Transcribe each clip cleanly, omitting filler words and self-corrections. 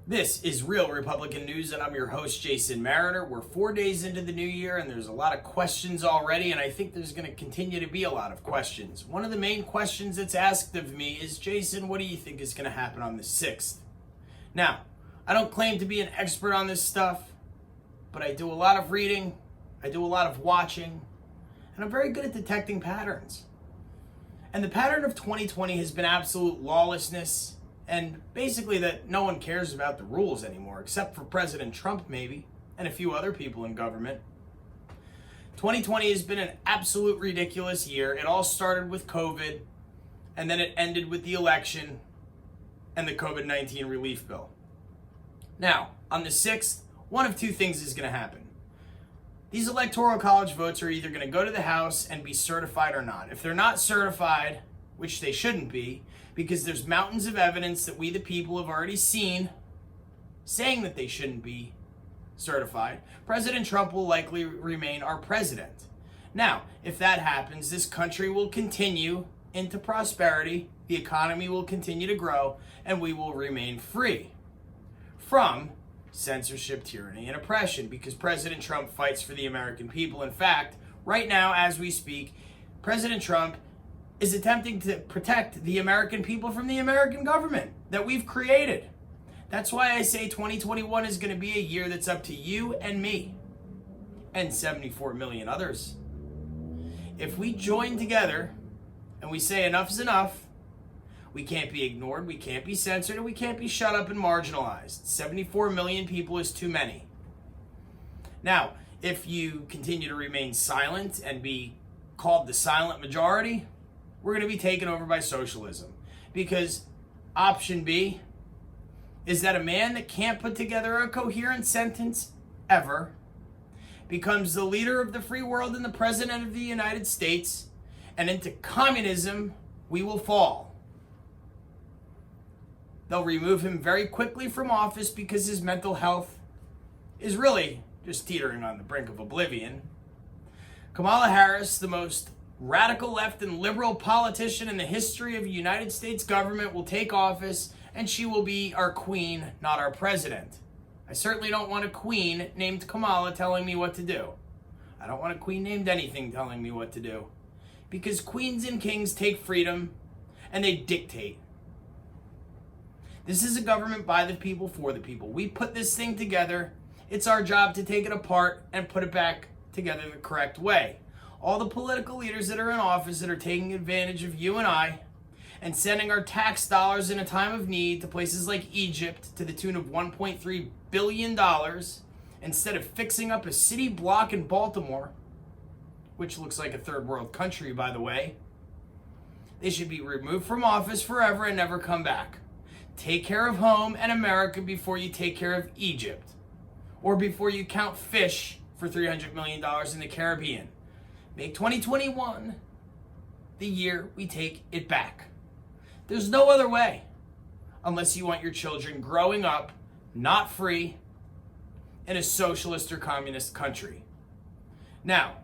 This is Real Republican News, and I'm your host, Jason Mariner. We're 4 days into the new year, and there's a lot of questions already, and I think there's going to continue to be a lot of questions. One of the main questions that's asked of me is, Jason, what do you think is going to happen on the 6th? Now, I don't claim to be an expert on this stuff, but I do a lot of reading, I do a lot of watching, and I'm very good at detecting patterns. And the pattern of 2020 has been absolute lawlessness, and basically that no one cares about the rules anymore, except for President Trump maybe, and a few other people in government. 2020 has been an absolute ridiculous year. It all started with COVID, and then it ended with the election and the COVID-19 relief bill. Now, on the 6th, one of two things is going to happen. These electoral college votes are either going to go to the House and be certified or not. If they're not certified, which they shouldn't be, because there's mountains of evidence that we the people have already seen saying that they shouldn't be certified, President Trump will likely remain our president. Now, if that happens, this country will continue into prosperity, the economy will continue to grow, and we will remain free from censorship, tyranny, and oppression, because President Trump fights for the American people. In fact, right now, as we speak, President Trump is attempting to protect the American people from the American government that we've created. That's why I say 2021 is going to be a year that's up to you and me and 74 million others. If we join together and we say enough is enough, we can't be ignored, we can't be censored, and we can't be shut up and marginalized. 74 million people is too many. Now, if you continue to remain silent and be called the silent majority, we're going to be taken over by socialism. Because option B is that a man that can't put together a coherent sentence ever becomes the leader of the free world and the president of the United States, and into communism we will fall. They'll remove him very quickly from office because his mental health is really just teetering on the brink of oblivion. Kamala Harris, the most radical left and liberal politician in the history of the United States government, will take office, and she will be our queen, not our president. I certainly don't want a queen named Kamala telling me what to do. I don't want a queen named anything telling me what to do. Because queens and kings take freedom, and they dictate. This is a government by the people, for the people. We put this thing together. It's our job to take it apart and put it back together the correct way. All the political leaders that are in office that are taking advantage of you and I and sending our tax dollars in a time of need to places like Egypt to the tune of $1.3 billion instead of fixing up a city block in Baltimore, which looks like a third world country, by the way. They should be removed from office forever and never come back. Take care of home and America before you take care of Egypt, or before you count fish for $300 million in the Caribbean. Make 2021 the year we take it back. There's no other way, unless you want your children growing up not free in a socialist or communist country. Now,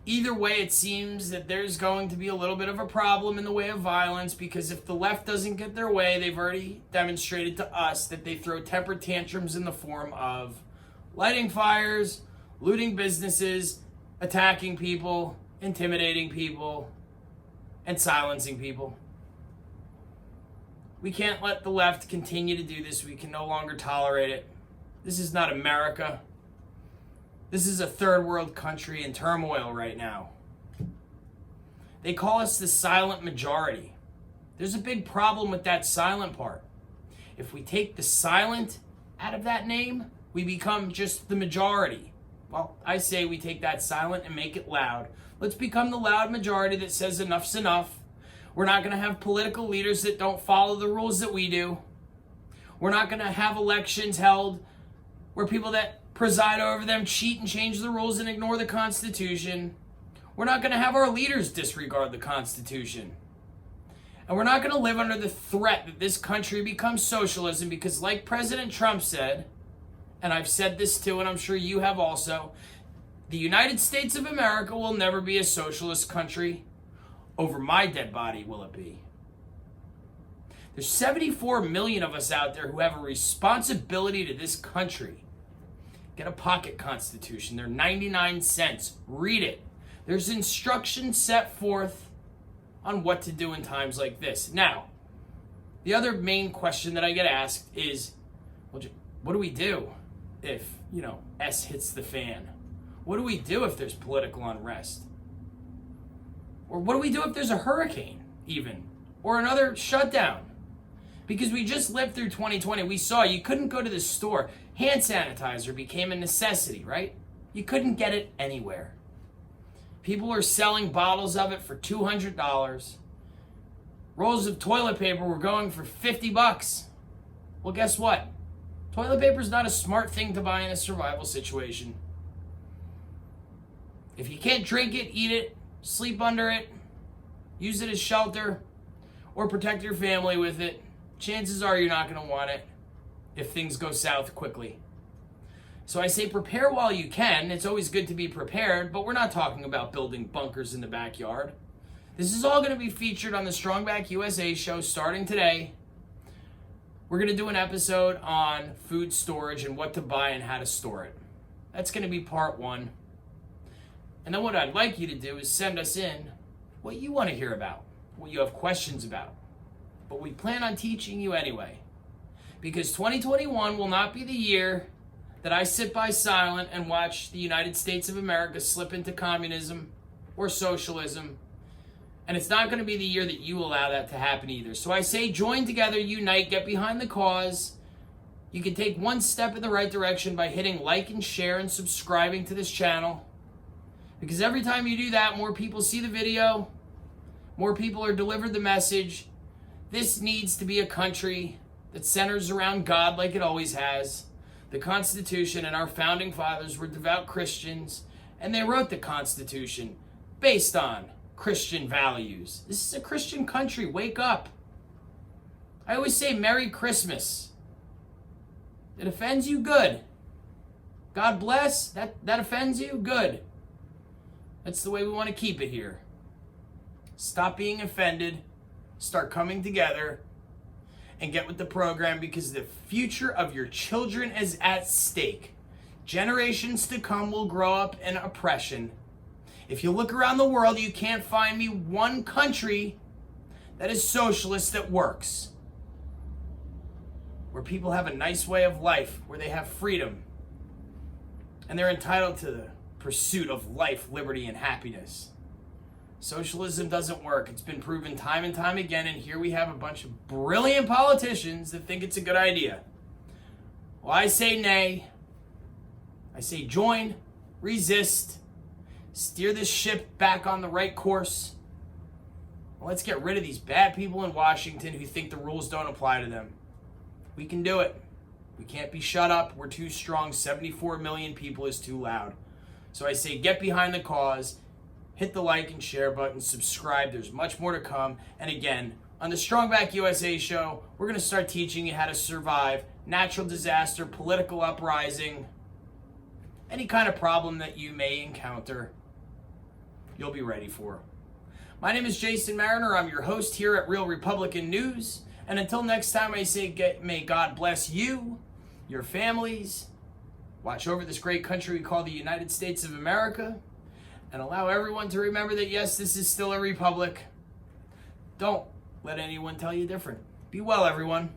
either way, it seems that there's going to be a little bit of a problem in the way of violence, because if the left doesn't get their way, they've already demonstrated to us that they throw temper tantrums in the form of lighting fires, looting businesses, attacking people, intimidating people, and silencing people. We can't let the left continue to do this. We can no longer tolerate it. This is not America. This is a third world country in turmoil right now. They call us the silent majority. There's a big problem with that silent part. If we take the silent out of that name, we become just the majority. Well, I say we take that silent and make it loud. Let's become the loud majority that says enough's enough. We're not going to have political leaders that don't follow the rules that we do. We're not going to have elections held where people that preside over them cheat and change the rules and ignore the Constitution. We're not going to have our leaders disregard the Constitution. And we're not going to live under the threat that this country becomes socialism, because like President Trump said, and I've said this too, and I'm sure you have also, the United States of America will never be a socialist country. Over my dead body will it be. There's 74 million of us out there who have a responsibility to this country. Get a pocket constitution. They're 99 cents. Read it. There's instructions set forth on what to do in times like this. Now, the other main question that I get asked is, well, what do we do if, S hits the fan? What do we do if there's political unrest? Or what do we do if there's a hurricane, even? Or another shutdown? Because we just lived through 2020. We saw you couldn't go to the store. Hand sanitizer became a necessity, right? You couldn't get it anywhere. People are selling bottles of it for $200. Rolls of toilet paper were going for $50. Well, guess what? Toilet paper is not a smart thing to buy in a survival situation. If you can't drink it, eat it, sleep under it, use it as shelter, or protect your family with it, chances are you're not going to want it if things go south quickly. So I say prepare while you can. It's always good to be prepared, but we're not talking about building bunkers in the backyard. This is all going to be featured on the Strongback USA show starting today. We're going to do an episode on food storage and what to buy and how to store it. That's going to be part 1. And then what I'd like you to do is send us in what you want to hear about, what you have questions about. But we plan on teaching you anyway. Because 2021 will not be the year that I sit by silent and watch the United States of America slip into communism or socialism. And it's not going to be the year that you allow that to happen either. So I say join together, unite, get behind the cause. You can take one step in the right direction by hitting like and share and subscribing to this channel. Because every time you do that, more people see the video, more people are delivered the message. This needs to be a country that centers around God like it always has. The Constitution and our founding fathers were devout Christians, and they wrote the Constitution based on Christian values. This is a Christian country. Wake up. I always say Merry Christmas. It offends you? Good. God bless? That offends you? Good. That's the way we want to keep it here. Stop being offended. Start coming together and get with the program, because the future of your children is at stake. Generations to come will grow up in oppression. If you look around the world, you can't find me one country that is socialist that works, where people have a nice way of life, where they have freedom, and they're entitled to the pursuit of life, liberty, and happiness. Socialism doesn't work. It's been proven time and time again, and here we have a bunch of brilliant politicians that think it's a good idea. Well, I say nay. I say join, resist, steer this ship back on the right course. Well, let's get rid of these bad people in Washington who think the rules don't apply to them. We can do it. We can't be shut up. We're too strong. 74 million people is too loud. So I say get behind the cause. Hit the like and share button, subscribe. There's much more to come. And again, on the Strongback USA show, we're going to start teaching you how to survive natural disaster, political uprising, any kind of problem that you may encounter, you'll be ready for. My name is Jason Mariner. I'm your host here at Real Republican News. And until next time, I say may God bless you, your families, watch over this great country we call the United States of America, and allow everyone to remember that, yes, this is still a republic. Don't let anyone tell you different. Be well, everyone.